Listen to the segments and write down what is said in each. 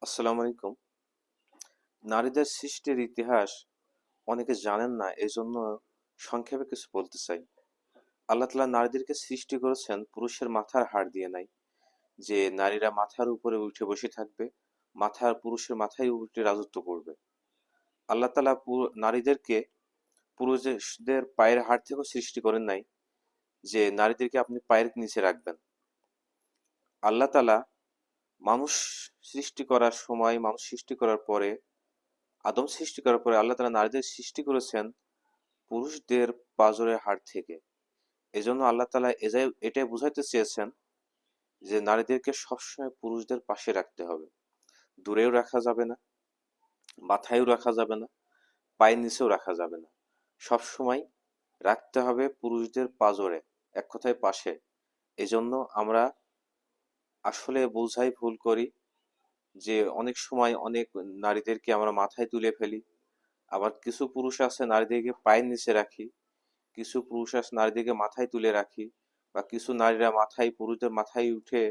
আসসালামু আলাইকুম। নারীদের সৃষ্টির ইতিহাস অনেকে জানেন না, এজন্য সংক্ষেপে কিছু বলতে চাই। আল্লাহ তাআলা নারীদেরকে সৃষ্টি করেছেন পুরুষের মাথার হাড় দিয়ে নাই, যে নারীরা মাথার উপরে উঠে বসে থাকবে, পুরুষের মাথায় উঠে রাজত্ব করবে। আল্লাহ তাআলা নারীদেরকে পুরুষদের পায়ের হাড় থেকেও সৃষ্টি করেন নাই, যে নারীদেরকে আপনি পায়ের নিচে রাখবেন। আল্লাহ তাআলা মানুষ মানুষ সৃষ্টি করার পরে, আদম সৃষ্টি করার পরে আল্লাহ তাআলা নারীদের সৃষ্টি করেছেন পুরুষদের পাঁজরের হাড় থেকে। এজন্য আল্লাহ তাআলা এটাই বুঝাইতে চেয়েছেন যে নারীদেরকে সবসময় পুরুষদের পাশে রাখতে হবে। দূরেও রাখা যাবে না, মাথায়ও রাখা যাবে না, পায়ের নিচেও রাখা যাবে না। সবসময় রাখতে হবে পুরুষদের পাঁজরে, এক কথায় পাশে। এজন্য আমরা আসলে বোঝাই ভুল করি, যে অনেক সময় অনেক নারীদেরকে আমরা মাথায় তুলে ফেলি। আবার কিছু পুরুষ আছে নারীদেরকে পায়ের নিচে রাখি, কিছু পুরুষ আছে নারীদেরকে মাথায় তুলে রাখি, বা কিছু নারীরা পুরুষদের মাথায় উঠে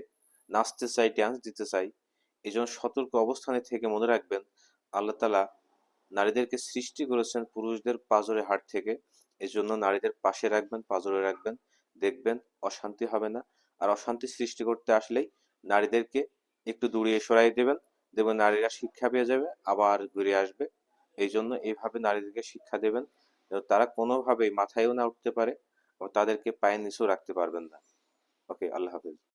নাচতে চায়, ড্যান্স দিতে চায়। এই জন্য সতর্ক অবস্থানে থেকে মনে রাখবেন, আল্লাহ তাআলা নারীদেরকে সৃষ্টি করেছেন পুরুষদের পাঁজরে হাড় থেকে। এই জন্য নারীদের পাশে রাখবেন, পাঁজরে রাখবেন, দেখবেন অশান্তি হবে না। আর অশান্তি সৃষ্টি করতে আসলেই নারীদেরকে একটু দূরে সরাই দেবেন, দেখবেন নারীরা শিক্ষা পেয়ে যাবে, আবার ঘুরে আসবে। এই জন্য এইভাবে নারীদেরকে শিক্ষা দেবেন, যেন তারা কোনোভাবেই মাথায়ও না উঠতে পারে, এবং তাদেরকে পায়ের নিচেও রাখতে পারবেন না। ওকে, আল্লাহ হাফেজ।